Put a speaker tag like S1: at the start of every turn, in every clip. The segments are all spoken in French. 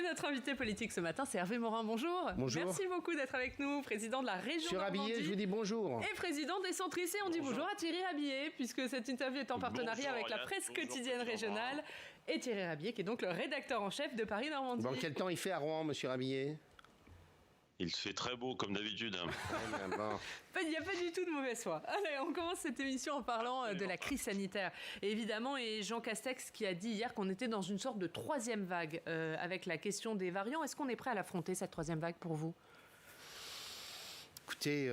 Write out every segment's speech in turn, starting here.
S1: notre invité politique ce matin, c'est Hervé Morin. Bonjour.
S2: Bonjour.
S1: Merci beaucoup d'être avec nous, président de la région Normandie.
S2: Monsieur Rabillet, je vous dis bonjour.
S1: Et président des centristes. Et on dit bonjour à Thierry Rabillet, puisque cette interview est en partenariat avec la presse quotidienne régionale. Et Thierry Rabillet, qui est donc le rédacteur en chef de Paris Normandie.
S2: Bon, quel temps il fait à Rouen, monsieur Rabillet?
S3: Il fait très beau, comme d'habitude.
S1: Il n'y a pas du tout de mauvaise foi. Allez, on commence cette émission en parlant de la crise sanitaire. Et évidemment, et Jean Castex qui a dit hier qu'on était dans une sorte de troisième vague avec la question des variants. Est-ce qu'on est prêt à l'affronter, cette troisième vague, pour vous ?
S2: Écoutez,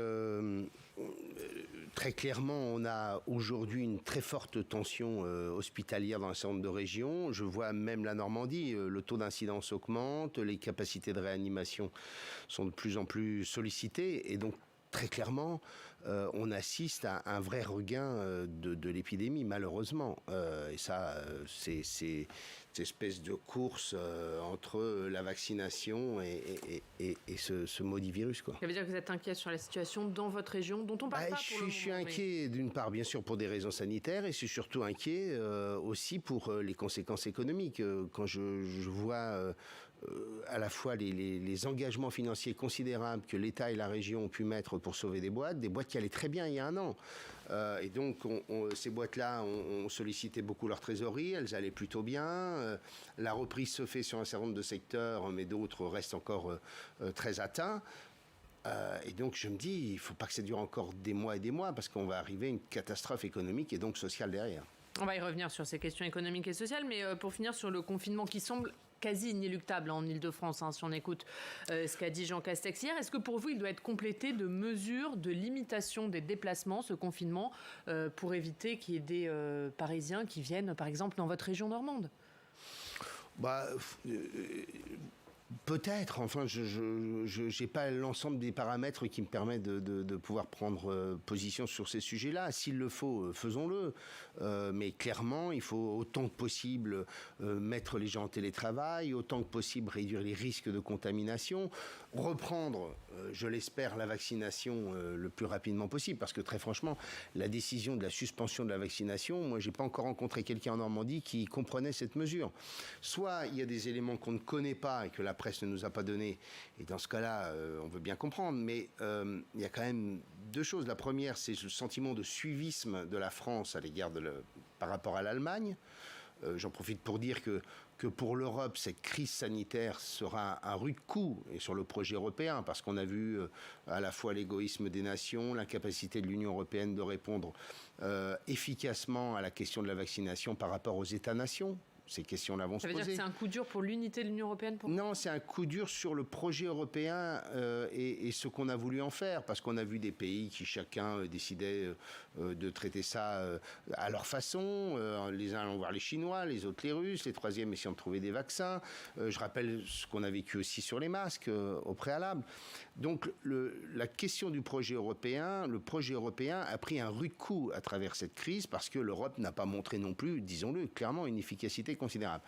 S2: très clairement, on a aujourd'hui une très forte tension hospitalière dans un certain nombre de régions. Je vois même la Normandie, le taux d'incidence augmente, les capacités de réanimation sont de plus en plus sollicitées. Et donc, très clairement, on assiste à un vrai regain de l'épidémie, malheureusement. Et ça, c'est cette espèce de course entre la vaccination et ce maudit virus, quoi.
S1: Ça veut dire que vous êtes inquiet sur la situation dans votre région, dont on parle pas pour le moment.
S2: Je suis inquiet, d'une part, bien sûr, pour des raisons sanitaires, et je suis surtout inquiet aussi pour les conséquences économiques. Quand je vois à la fois les engagements financiers considérables que l'État et la région ont pu mettre pour sauver des boîtes qui allaient très bien il y a un an. Et donc, ces boîtes-là ont sollicité beaucoup leur trésorerie, elles allaient plutôt bien. La reprise se fait sur un certain nombre de secteurs, mais d'autres restent encore très atteints. Et donc, je me dis, il ne faut pas que ça dure encore des mois et des mois, parce qu'on va arriver à une catastrophe économique et donc sociale derrière.
S1: On va y revenir sur ces questions économiques et sociales, mais pour finir sur le confinement qui semble quasi inéluctable en Ile-de-France, si on écoute ce qu'a dit Jean Castex hier. Est-ce que pour vous, il doit être complété de mesures de limitation des déplacements, ce confinement, pour éviter qu'il y ait des Parisiens qui viennent, par exemple, dans votre région normande ?
S2: Peut-être, enfin, je n'ai pas l'ensemble des paramètres qui me permettent de pouvoir prendre position sur ces sujets-là. S'il le faut, faisons-le. Mais clairement, il faut autant que possible mettre les gens en télétravail, autant que possible réduire les risques de contamination, reprendre, je l'espère, la vaccination le plus rapidement possible. Parce que très franchement, la décision de la suspension de la vaccination, moi, je n'ai pas encore rencontré quelqu'un en Normandie qui comprenait cette mesure. Soit il y a des éléments qu'on ne connaît pas et que la presse ne nous a pas donné, et dans ce cas-là, on veut bien comprendre, mais il y a quand même deux choses. La première, c'est le sentiment de suivisme de la France à l'égard par rapport à l'Allemagne. J'en profite pour dire que pour l'Europe, cette crise sanitaire sera un rude coup et sur le projet européen, parce qu'on a vu à la fois l'égoïsme des nations, l'incapacité de l'Union européenne de répondre efficacement à la question de la vaccination par rapport aux États-nations. Ces questions-là vont se poser.
S1: Ça veut dire que c'est un coup dur pour l'unité de l'Union européenne pour vous ?
S2: Non, c'est un coup dur sur le projet européen et ce qu'on a voulu en faire, parce qu'on a vu des pays qui chacun décidaient de traiter ça à leur façon. Les uns allant voir les Chinois, les autres les Russes, les troisièmes essayant de trouver des vaccins. Je rappelle ce qu'on a vécu aussi sur les masques au préalable. Donc la question du projet européen, le projet européen a pris un rude coup à travers cette crise, parce que l'Europe n'a pas montré non plus, disons-le clairement, une efficacité considérable.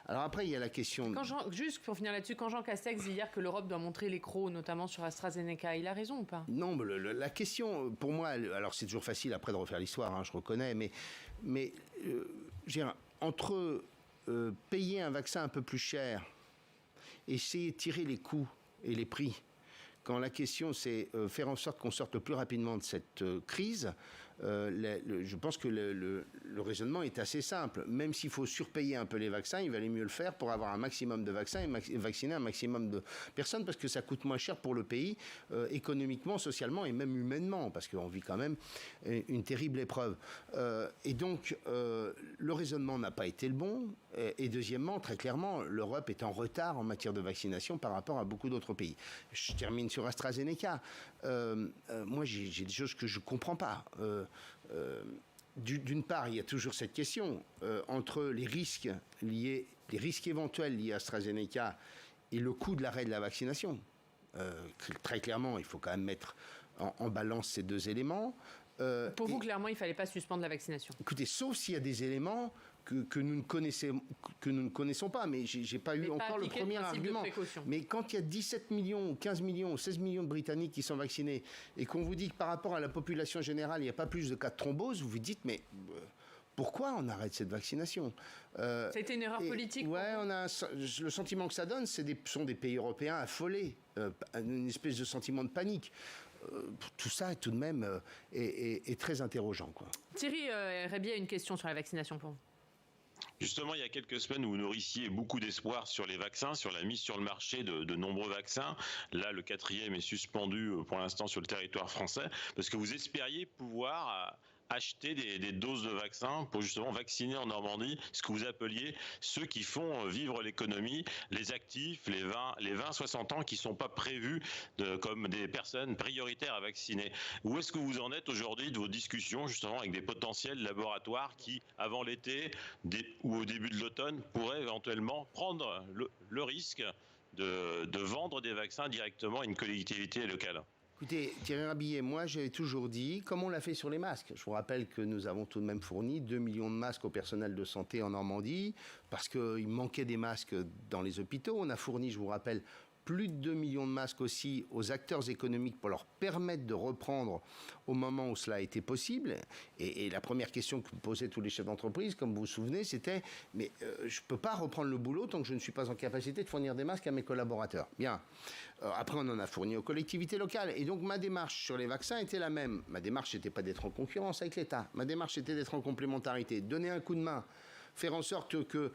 S2: Alors après, il y a la question...
S1: Juste pour finir là-dessus, quand Jean Castex dit hier que l'Europe doit montrer les crocs, notamment sur AstraZeneca, il a raison ou pas ?
S2: Non, mais la question, pour moi, alors c'est toujours facile après de refaire l'histoire, je reconnais, mais entre payer un vaccin un peu plus cher, essayer de tirer les coûts et les prix, quand la question c'est faire en sorte qu'on sorte le plus rapidement de cette crise, je pense que le raisonnement est assez simple. Même s'il faut surpayer un peu les vaccins, il valait mieux le faire pour avoir un maximum de vaccins et vacciner un maximum de personnes, parce que ça coûte moins cher pour le pays, économiquement, socialement et même humainement, parce qu'on vit quand même une terrible épreuve. Et donc, le raisonnement n'a pas été le bon. Et deuxièmement, très clairement, l'Europe est en retard en matière de vaccination par rapport à beaucoup d'autres pays. Je termine sur AstraZeneca. Moi, j'ai des choses que je ne comprends pas. D'une part, il y a toujours cette question entre les risques éventuels liés à AstraZeneca et le coût de l'arrêt de la vaccination. Très clairement, il faut quand même mettre en balance ces deux éléments.
S1: Pour vous, clairement, il ne fallait pas suspendre la vaccination.
S2: Écoutez, sauf s'il y a des éléments que nous ne connaissons pas, mais j'ai pas eu encore le premier argument. Mais quand il y a 17 millions, 15 millions, ou 16 millions de Britanniques qui sont vaccinés, et qu'on vous dit que par rapport à la population générale, il n'y a pas plus de cas de thrombose, vous vous dites, mais pourquoi on arrête cette vaccination?
S1: Ça a été une erreur politique.
S2: Ouais, le sentiment que ça donne, sont des pays européens affolés, une espèce de sentiment de panique. Tout ça, tout de même, est très interrogeant, quoi.
S1: Thierry Rébier a une question sur la vaccination pour vous.
S3: Justement, il y a quelques semaines, vous nourrissiez beaucoup d'espoir sur les vaccins, sur la mise sur le marché de nombreux vaccins. Là, le 4e est suspendu pour l'instant sur le territoire français, parce que vous espériez pouvoir acheter des doses de vaccins pour justement vacciner en Normandie ce que vous appeliez ceux qui font vivre l'économie, les actifs, les 20-60 ans qui ne sont pas prévus comme des personnes prioritaires à vacciner. Où est-ce que vous en êtes aujourd'hui de vos discussions justement avec des potentiels laboratoires qui, avant l'été ou au début de l'automne, pourraient éventuellement prendre le risque de vendre des vaccins directement à une collectivité locale?
S2: Écoutez, Thierry Rabillet, moi j'avais toujours dit, comme on l'a fait sur les masques, je vous rappelle que nous avons tout de même fourni 2 millions de masques au personnel de santé en Normandie, parce qu'il manquait des masques dans les hôpitaux. On a fourni, je vous rappelle, plus de 2 millions de masques aussi aux acteurs économiques pour leur permettre de reprendre au moment où cela a été possible. Et la première question que me posaient tous les chefs d'entreprise, comme vous vous souvenez, c'était « mais je ne peux pas reprendre le boulot tant que je ne suis pas en capacité de fournir des masques à mes collaborateurs ». Bien. Après, on en a fourni aux collectivités locales. Et donc, ma démarche sur les vaccins était la même. Ma démarche n'était pas d'être en concurrence avec l'État. Ma démarche était d'être en complémentarité, donner un coup de main, faire en sorte que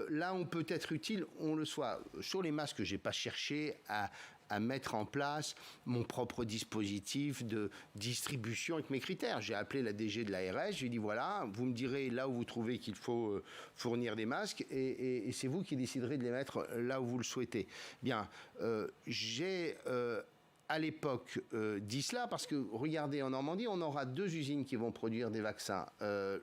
S2: là où on peut être utile, on le soit. Sur les masques, je n'ai pas cherché à mettre en place mon propre dispositif de distribution avec mes critères. J'ai appelé la DG de l'ARS, je lui ai dit voilà, vous me direz là où vous trouvez qu'il faut fournir des masques et c'est vous qui déciderez de les mettre là où vous le souhaitez. Bien, j'ai à l'époque dit cela parce que, regardez, en Normandie, on aura 2 usines qui vont produire des vaccins.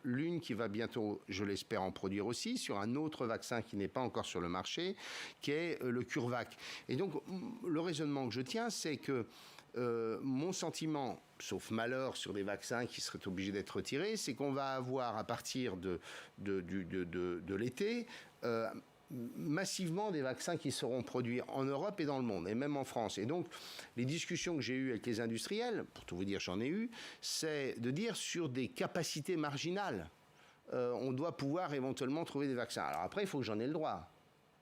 S2: L'une qui va bientôt, je l'espère, en produire aussi, sur un autre vaccin qui n'est pas encore sur le marché, qui est le CureVac. Et donc, le raisonnement que je tiens, c'est que mon sentiment, sauf malheur sur des vaccins qui seraient obligés d'être retirés, c'est qu'on va avoir, à partir de l'été, massivement des vaccins qui seront produits en Europe et dans le monde, et même en France. Et donc, les discussions que j'ai eues avec les industriels, pour tout vous dire, j'en ai eu, c'est de dire sur des capacités marginales, on doit pouvoir éventuellement trouver des vaccins. Alors après, il faut que j'en ai le droit.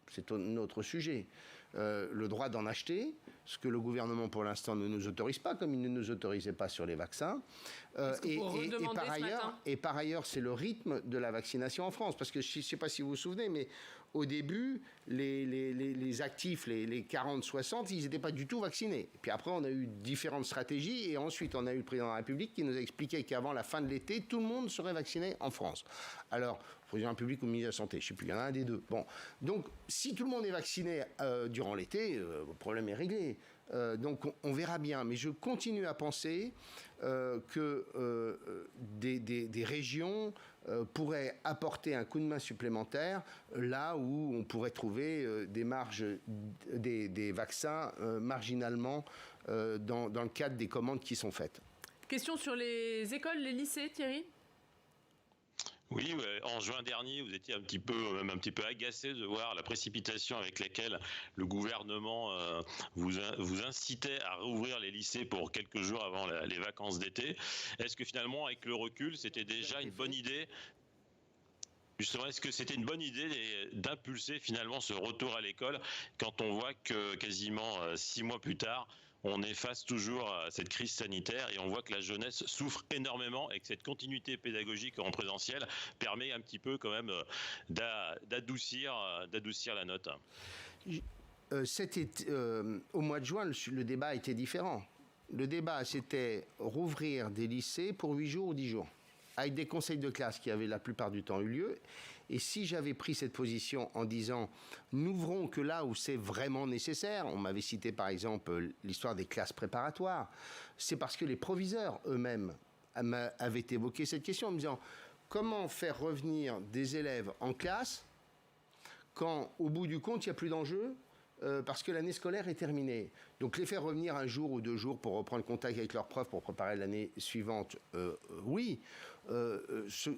S2: C'est un autre sujet. Le droit d'en acheter, ce que le gouvernement pour l'instant ne nous autorise pas, comme il ne nous autorisait pas sur les vaccins. Et par ailleurs, c'est le rythme de la vaccination en France. Parce que je ne sais pas si vous vous souvenez, mais au début, les actifs, les 40-60, ils n'étaient pas du tout vaccinés. Et puis après, on a eu différentes stratégies. Et ensuite, on a eu le président de la République qui nous a expliqué qu'avant la fin de l'été, tout le monde serait vacciné en France. Alors, président de la République ou ministre de la Santé, je ne sais plus, il y en a un des deux. Bon, donc, si tout le monde est vacciné durant l'été, le problème est réglé. Donc, on verra bien. Mais je continue à penser que des régions pourraient apporter un coup de main supplémentaire là où on pourrait trouver des marges, des vaccins marginalement dans le cadre des commandes qui sont faites.
S1: Question sur les écoles, les lycées, Thierry ?
S3: Oui, en juin dernier, vous étiez un petit peu agacé de voir la précipitation avec laquelle le gouvernement vous incitait à rouvrir les lycées pour quelques jours avant les vacances d'été. Est-ce que finalement, avec le recul, c'était déjà une bonne idée ? Justement, est-ce que c'était une bonne idée d'impulser finalement ce retour à l'école quand on voit que quasiment 6 mois plus tard, on est face toujours à cette crise sanitaire et on voit que la jeunesse souffre énormément et que cette continuité pédagogique en présentiel permet un petit peu quand même d'adoucir la note.
S2: Au mois de juin, le débat était différent. Le débat, c'était rouvrir des lycées pour 8 jours ou 10 jours, avec des conseils de classe qui avaient la plupart du temps eu lieu. Et si j'avais pris cette position en disant « n'ouvrons que là où c'est vraiment nécessaire », on m'avait cité par exemple l'histoire des classes préparatoires, c'est parce que les proviseurs eux-mêmes avaient évoqué cette question en me disant « comment faire revenir des élèves en classe quand au bout du compte il n'y a plus d'enjeu ?» parce que l'année scolaire est terminée. Donc les faire revenir 1 jour ou 2 jours pour reprendre contact avec leurs profs pour préparer l'année suivante, oui.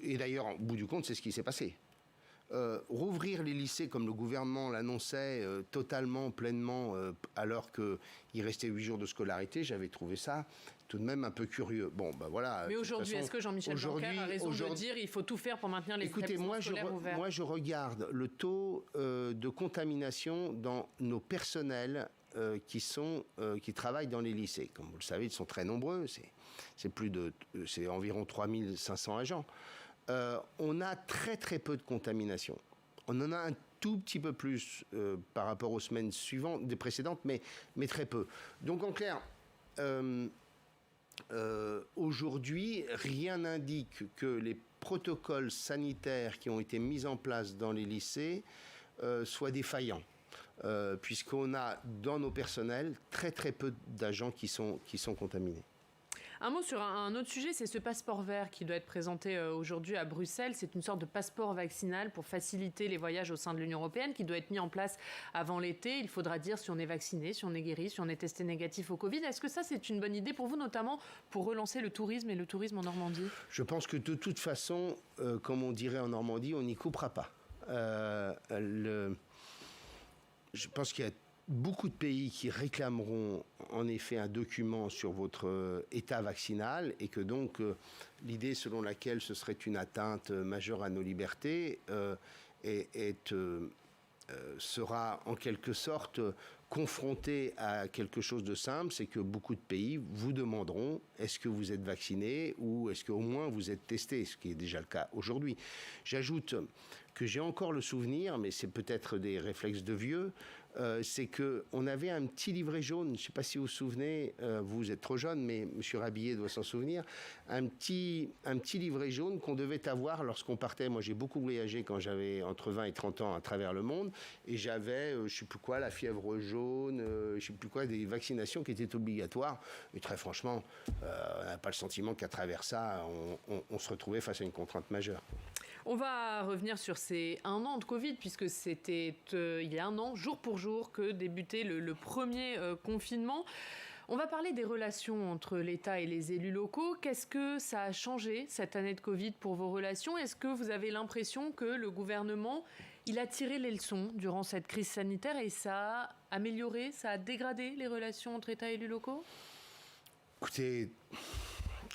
S2: Et d'ailleurs, au bout du compte, c'est ce qui s'est passé. rouvrir les lycées comme le gouvernement l'annonçait totalement, pleinement, alors qu'il restait 8 jours de scolarité, j'avais trouvé ça tout de même un peu curieux. Bon, ben voilà.
S1: Mais aujourd'hui, est-ce que Jean-Michel Blanquer a raison de dire qu'il faut tout faire pour maintenir les établissements scolaires ouverts ?
S2: Moi, je regarde le taux de contamination dans nos personnels qui travaillent dans les lycées. Comme vous le savez, ils sont très nombreux. C'est environ 3500 agents. On a très très peu de contamination. On en a un tout petit peu plus par rapport aux semaines suivantes, des précédentes, mais très peu. Donc en clair, aujourd'hui, rien n'indique que les protocoles sanitaires qui ont été mis en place dans les lycées soient défaillants. Puisqu'on a dans nos personnels très très peu d'agents qui sont contaminés.
S1: Un mot sur un autre sujet, c'est ce passeport vert qui doit être présenté aujourd'hui à Bruxelles. C'est une sorte de passeport vaccinal pour faciliter les voyages au sein de l'Union européenne qui doit être mis en place avant l'été. Il faudra dire si on est vacciné, si on est guéri, si on est testé négatif au Covid. Est-ce que ça, c'est une bonne idée pour vous, notamment pour relancer le tourisme et le tourisme en Normandie ?
S2: Je pense que de toute façon, comme on dirait en Normandie, on n'y coupera pas. Je pense qu'il y a beaucoup de pays qui réclameront en effet un document sur votre état vaccinal et que donc l'idée selon laquelle ce serait une atteinte majeure à nos libertés sera en quelque sorte confrontée à quelque chose de simple, c'est que beaucoup de pays vous demanderont est-ce que vous êtes vacciné ou est-ce qu'au moins vous êtes testé, ce qui est déjà le cas aujourd'hui. J'ajoute que j'ai encore le souvenir, mais c'est peut-être des réflexes de vieux, c'est qu'on avait un petit livret jaune, je ne sais pas si vous vous souvenez, vous êtes trop jeune, mais M. Rabillet doit s'en souvenir, un petit livret jaune qu'on devait avoir lorsqu'on partait. Moi, j'ai beaucoup voyagé quand j'avais entre 20 et 30 ans à travers le monde, et j'avais, je ne sais plus quoi, la fièvre jaune, je ne sais plus quoi, des vaccinations qui étaient obligatoires. Et très franchement, on n'a pas le sentiment qu'à travers ça, on se retrouvait face à une contrainte majeure.
S1: On va revenir sur ces 1 an de Covid, puisque c'était il y a 1 an, jour pour jour, que débutait le premier confinement. On va parler des relations entre l'État et les élus locaux. Qu'est-ce que ça a changé, cette année de Covid, pour vos relations ? Est-ce que vous avez l'impression que le gouvernement, il a tiré les leçons durant cette crise sanitaire et ça a amélioré, ça a dégradé les relations entre État et élus locaux ?
S2: Écoutez,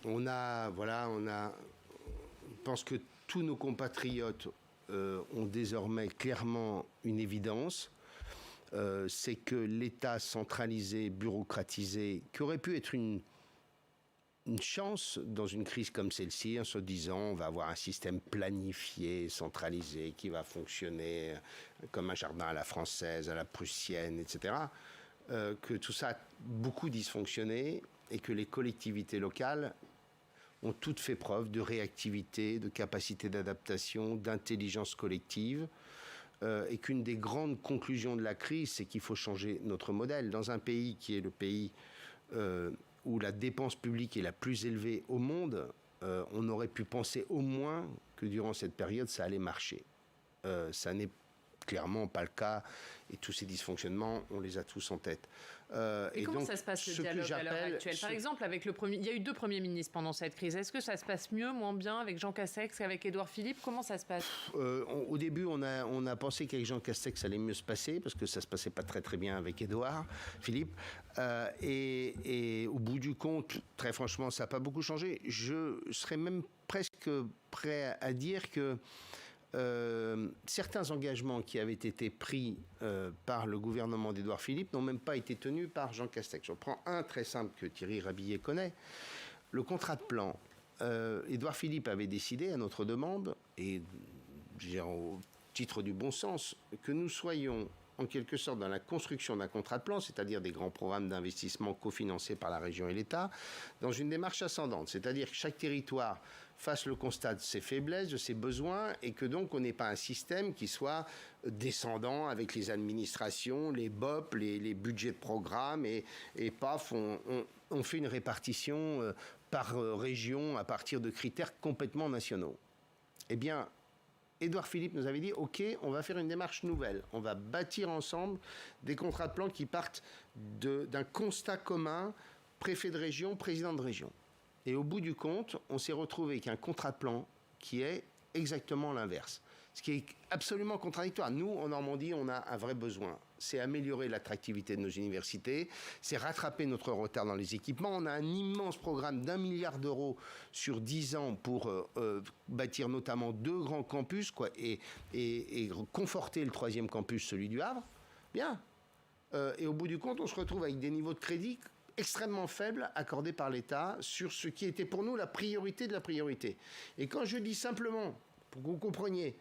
S2: je pense que tous nos compatriotes ont désormais clairement une évidence, c'est que l'État centralisé, bureaucratisé, qui aurait pu être une chance dans une crise comme celle-ci, en se disant on va avoir un système planifié, centralisé, qui va fonctionner comme un jardin à la française, à la prussienne, etc., que tout ça a beaucoup dysfonctionné et que les collectivités locales ont toutes fait preuve de réactivité, de capacité d'adaptation, d'intelligence collective, et qu'une des grandes conclusions de la crise, c'est qu'il faut changer notre modèle. Dans un pays qui est le pays où la dépense publique est la plus élevée au monde, on aurait pu penser au moins que durant cette période, ça allait marcher. Ça n'est clairement pas le cas, et tous ces dysfonctionnements, on les a tous en tête.
S1: Et comment ça se passe le dialogue à l'heure actuelle ? Par exemple, avec il y a eu 2 premiers ministres pendant cette crise. Est-ce que ça se passe mieux, moins bien avec Jean Castex qu'avec Édouard Philippe ? Comment ça se passe ?
S2: Au début, on a pensé qu'avec Jean Castex, ça allait mieux se passer, parce que ça se passait pas très très bien avec Édouard Philippe. Et au bout du compte, très franchement, ça n'a pas beaucoup changé. Je serais même presque prêt à dire que certains engagements qui avaient été pris par le gouvernement d'Édouard Philippe n'ont même pas été tenus par Jean Castex. Je prends un très simple que Thierry Rabillet connaît. Le contrat de plan. Édouard Philippe avait décidé, à notre demande, et au titre du bon sens, que nous soyons en quelque sorte dans la construction d'un contrat de plan, c'est-à-dire des grands programmes d'investissement cofinancés par la région et l'État, dans une démarche ascendante, c'est-à-dire que chaque territoire fasse le constat de ses faiblesses, de ses besoins, et que donc on n'ait pas un système qui soit descendant avec les administrations, les BOP, les budgets de programme, et paf, on fait une répartition par région à partir de critères complètement nationaux. Eh bien, Édouard Philippe nous avait dit « Ok, on va faire une démarche nouvelle. On va bâtir ensemble des contrats de plan qui partent d'un constat commun, préfet de région, président de région. » Et au bout du compte, on s'est retrouvé avec un contrat de plan qui est exactement l'inverse. Ce qui est absolument contradictoire. Nous, en Normandie, on a un vrai besoin. C'est améliorer l'attractivité de nos universités, c'est rattraper notre retard dans les équipements. On a un immense programme d'1 milliard d'euros sur 10 ans pour bâtir notamment 2 grands campus et conforter le 3e campus, celui du Havre. Bien. Et au bout du compte, on se retrouve avec des niveaux de crédit extrêmement faibles accordés par l'État sur ce qui était pour nous la priorité de la priorité. Et quand je dis simplement, pour que vous compreniez,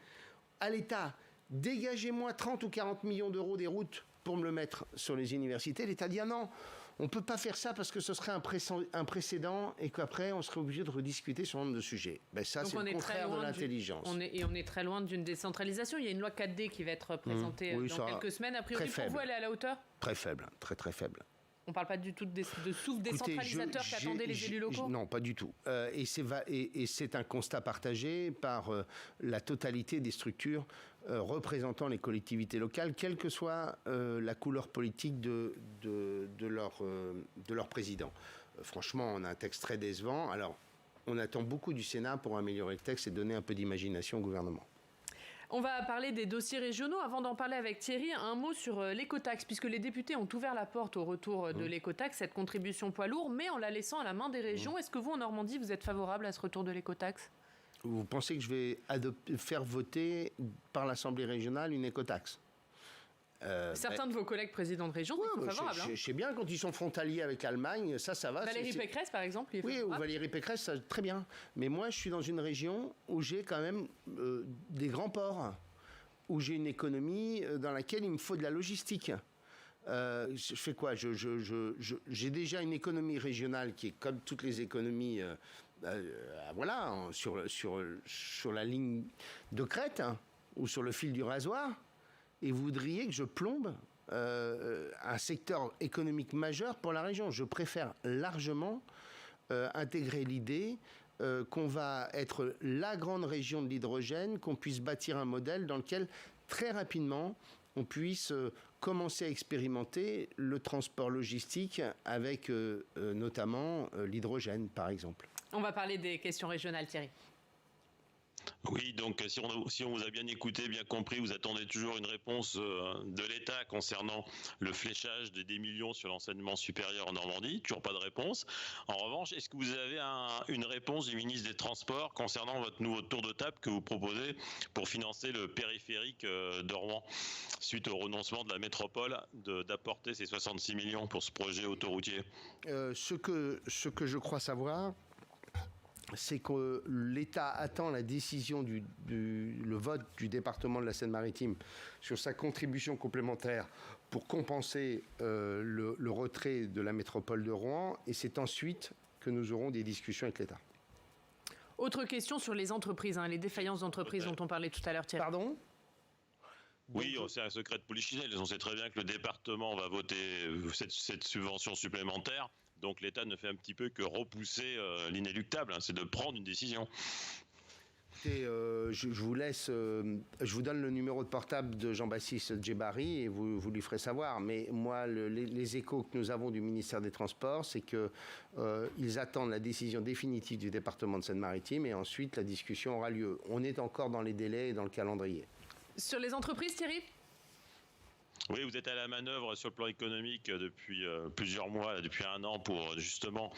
S2: à l'État, dégagez-moi 30 ou 40 millions d'euros des routes pour me le mettre sur les universités, l'État dit ah non, on ne peut pas faire ça parce que ce serait un précédent et qu'après on serait obligé de rediscuter sur un nombre de sujets. Ben ça, c'est le contraire de l'intelligence.
S1: On est très loin d'une décentralisation. Il y a une loi 4D qui va être présentée dans quelques semaines. A priori, pour vous, elle est à la hauteur ?
S2: Très faible, très très faible.
S1: On ne parle pas du tout de souffle décentralisateur qu'attendaient les élus locaux ?
S2: Non, pas du tout. Et c'est un constat partagé par la totalité des structures représentant les collectivités locales, quelle que soit la couleur politique de leur président. Franchement, on a un texte très décevant. Alors, on attend beaucoup du Sénat pour améliorer le texte et donner un peu d'imagination au gouvernement.
S1: On va parler des dossiers régionaux. Avant d'en parler avec Thierry, un mot sur l'écotaxe, puisque les députés ont ouvert la porte au retour de l'écotaxe, cette contribution poids lourd, mais en la laissant à la main des régions. Est-ce que vous, en Normandie, vous êtes favorable à ce retour de l'écotaxe ?
S2: Vous pensez que je vais faire voter par l'Assemblée régionale une écotaxe ?
S1: Certains de vos collègues présidents de région sont favorables.
S2: Je sais bien, quand ils sont frontaliers avec l'Allemagne, ça va.
S1: Valérie Pécresse, par exemple,
S2: oui, ou Valérie Pécresse, ça, très bien. Mais moi, je suis dans une région où j'ai quand même des grands ports, où j'ai une économie dans laquelle il me faut de la logistique. Je fais quoi ? J'ai déjà une économie régionale qui est comme toutes les économies, sur la ligne de crête, ou sur le fil du rasoir. Et vous voudriez que je plombe un secteur économique majeur pour la région. Je préfère largement intégrer l'idée qu'on va être la grande région de l'hydrogène, qu'on puisse bâtir un modèle dans lequel, très rapidement, on puisse commencer à expérimenter le transport logistique avec notamment l'hydrogène, par exemple.
S1: On va parler des questions régionales, Thierry.
S3: Oui, donc si on vous a bien écouté, bien compris, vous attendez toujours une réponse de l'État concernant le fléchage des millions sur l'enseignement supérieur en Normandie. Toujours pas de réponse. En revanche, est-ce que vous avez une réponse du ministre des Transports concernant votre nouveau tour de table que vous proposez pour financer le périphérique de Rouen, suite au renoncement de la métropole d'apporter ces 66 millions pour ce projet autoroutier ?
S2: Ce que je crois savoir, c'est que l'État attend la décision le vote du département de la Seine-Maritime sur sa contribution complémentaire pour compenser le retrait de la métropole de Rouen, et c'est ensuite que nous aurons des discussions avec l'État.
S1: Autre question sur les entreprises, les défaillances d'entreprises dont on parlait tout à l'heure, Thierry.
S2: Pardon ?
S3: Oui, c'est un secret de polichinelle. On sait très bien que le département va voter cette subvention supplémentaire. Donc l'État ne fait un petit peu que repousser l'inéluctable, c'est de prendre une décision.
S2: Écoutez, je vous laisse, je vous donne le numéro de portable de Jean-Baptiste Djebari et vous lui ferez savoir. Mais moi, les échos que nous avons du ministère des Transports, c'est qu'ils attendent la décision définitive du département de Seine-Maritime et ensuite la discussion aura lieu. On est encore dans les délais et dans le calendrier.
S1: Sur les entreprises, Thierry ?
S3: Oui, vous êtes à la manœuvre sur le plan économique depuis plusieurs mois, depuis 1 an, pour justement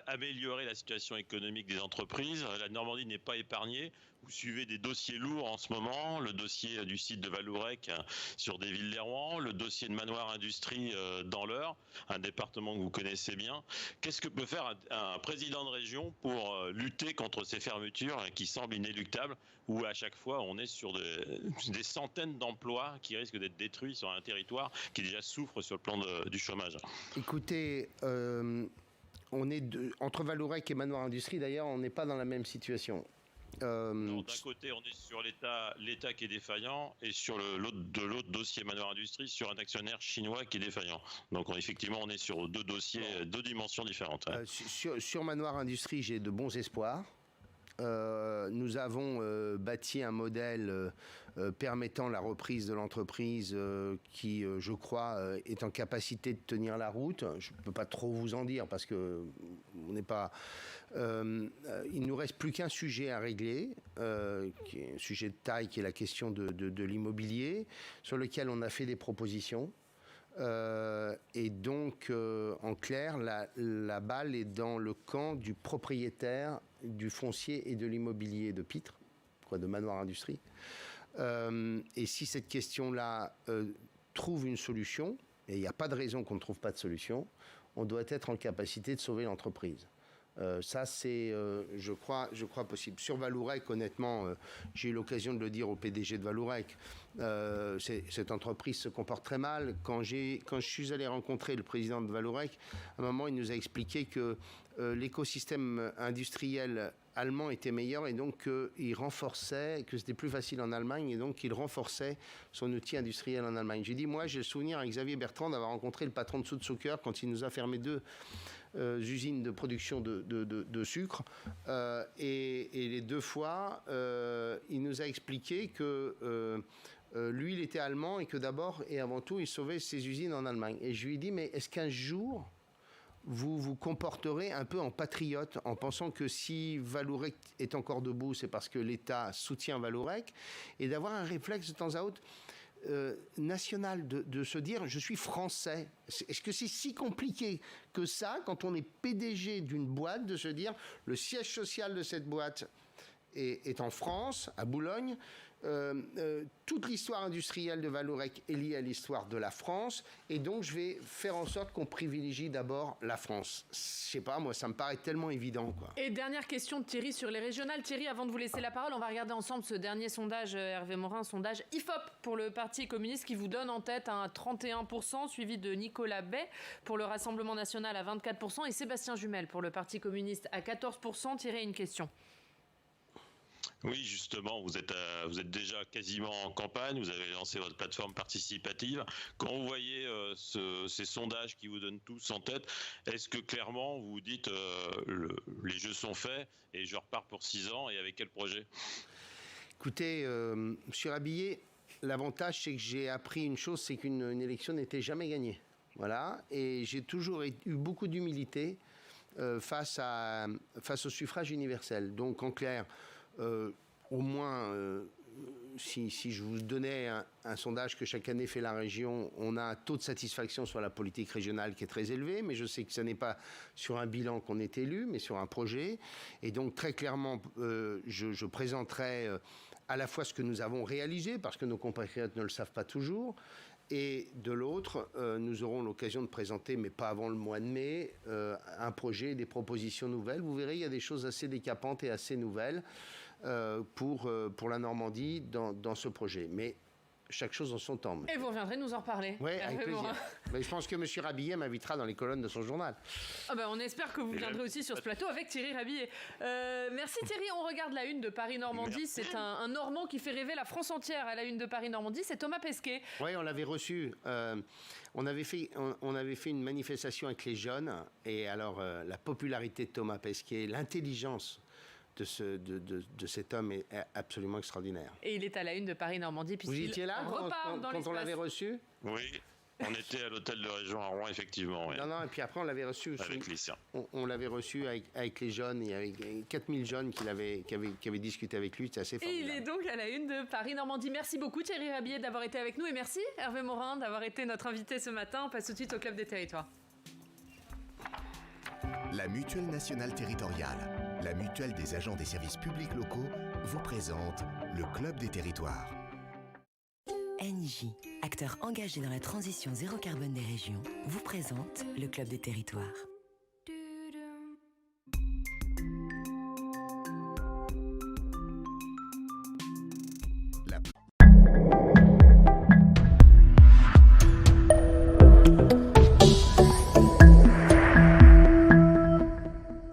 S3: améliorer la situation économique des entreprises. La Normandie n'est pas épargnée. Vous suivez des dossiers lourds en ce moment, le dossier du site de Valourec sur des villes d'Erwan, le dossier de Manoir Industrie dans l'Eure, un département que vous connaissez bien. Qu'est-ce que peut faire un président de région pour lutter contre ces fermetures qui semblent inéluctables, où à chaque fois on est sur des centaines d'emplois qui risquent d'être détruits sur un territoire qui déjà souffre sur le plan du chômage ?
S2: Écoutez, on est entre Valourec et Manoir Industrie, d'ailleurs, on n'est pas dans la même situation.
S3: Non, d'un côté, on est sur l'État qui est défaillant, et sur l'autre dossier Manoir Industrie, sur un actionnaire chinois qui est défaillant. Donc effectivement, on est sur 2 dossiers, 2 dimensions différentes.
S2: Sur Manoir Industrie, j'ai de bons espoirs. Nous avons bâti un modèle permettant la reprise de l'entreprise qui, je crois, est en capacité de tenir la route. Je ne peux pas trop vous en dire parce que on n'est pas... il nous reste plus qu'un sujet à régler, qui est un sujet de taille, qui est la question de l'immobilier, sur lequel on a fait des propositions. Et donc, en clair, la balle est dans le camp du propriétaire du foncier et de l'immobilier de Pitre, de Manoir Industrie. Et si cette question-là trouve une solution, et il n'y a pas de raison qu'on ne trouve pas de solution, on doit être en capacité de sauver l'entreprise. Ça, c'est, je crois possible. Sur Vallourec, honnêtement, j'ai eu l'occasion de le dire au PDG de Vallourec, cette entreprise se comporte très mal. Quand je suis allé rencontrer le président de Vallourec, à un moment, il nous a expliqué que l'écosystème industriel allemand était meilleur et donc il renforçait, que c'était plus facile en Allemagne et donc il renforçait son outil industriel en Allemagne. J'ai dit, moi, j'ai le souvenir avec Xavier Bertrand d'avoir rencontré le patron de Südzucker quand il nous a fermé 2 usines de production de sucre et les 2 fois, il nous a expliqué que lui, il était allemand et que d'abord et avant tout, il sauvait ses usines en Allemagne. Et je lui ai dit, mais est-ce qu'un jour, vous vous comporterez un peu en patriote en pensant que si Vallourec est encore debout, c'est parce que l'État soutient Vallourec, et d'avoir un réflexe de temps à autre national, de se dire je suis français. Est-ce que c'est si compliqué que ça, quand on est PDG d'une boîte, de se dire le siège social de cette boîte est en France, à Boulogne, toute l'histoire industrielle de Vallourec est liée à l'histoire de la France, et donc je vais faire en sorte qu'on privilégie d'abord la France. Je sais pas, moi, ça me paraît tellement évident, quoi.
S1: Et dernière question de Thierry sur les régionales. Thierry, avant de vous laisser la parole, on va regarder ensemble ce dernier sondage, Hervé Morin, sondage IFOP pour le Parti communiste, qui vous donne en tête un 31%, suivi de Nicolas Bay pour le Rassemblement national à 24% et Sébastien Jumel pour le Parti communiste à 14%. Thierry, une question.
S3: Oui, justement, vous êtes déjà quasiment en campagne, vous avez lancé votre plateforme participative. Quand vous voyez ces sondages qui vous donnent tous en tête, est-ce que clairement vous vous dites les jeux sont faits et je repars pour 6 ans, et avec quel projet ?
S2: Écoutez, Monsieur Rabillet, l'avantage c'est que j'ai appris une chose, c'est qu'une élection n'était jamais gagnée. Voilà, et j'ai toujours eu beaucoup d'humilité face au suffrage universel. Donc en clair, au moins, si je vous donnais un sondage que chaque année fait la région, on a un taux de satisfaction sur la politique régionale qui est très élevé, mais je sais que ce n'est pas sur un bilan qu'on est élu, mais sur un projet. Et donc très clairement, je présenterai à la fois ce que nous avons réalisé, parce que nos compatriotes ne le savent pas toujours, et de l'autre, nous aurons l'occasion de présenter, mais pas avant le mois de mai, un projet, des propositions nouvelles. Vous verrez, il y a des choses assez décapantes et assez nouvelles pour la Normandie dans ce projet. Mais chaque chose en son temps.
S1: Et vous reviendrez nous en reparler.
S2: Oui, avec plaisir. Mais je pense que M. Rabillet m'invitera dans les colonnes de son journal.
S1: Ah ben, on espère que vous viendrez aussi sur ce plateau avec Thierry Rabillet. Merci Thierry. On regarde la une de Paris-Normandie. Merci. C'est un Normand qui fait rêver la France entière à la une de Paris-Normandie. C'est Thomas Pesquet.
S2: Oui, on l'avait reçu. On avait fait une manifestation avec les jeunes. Et alors, la popularité de Thomas Pesquet, l'intelligence de cet homme est absolument extraordinaire.
S1: Et il est à la une de Paris-Normandie.
S2: Vous étiez là quand on l'avait reçu ?
S3: Oui, on était à l'hôtel de région à Rouen, effectivement. Ouais.
S2: Non, et puis après on l'avait reçu.
S3: Avec Lucien.
S2: On l'avait reçu avec les jeunes, et avec 4000 jeunes qui avaient discuté avec lui, c'est assez formidable.
S1: Et il est donc à la une de Paris-Normandie. Merci beaucoup Thierry Rabillet d'avoir été avec nous, et merci Hervé Morin d'avoir été notre invité ce matin. On passe tout de suite au Club des Territoires.
S4: La Mutuelle nationale territoriale, la mutuelle des agents des services publics locaux, vous présente le Club des Territoires.
S5: Engie, acteur engagé dans la transition zéro carbone des régions, vous présente le Club des Territoires.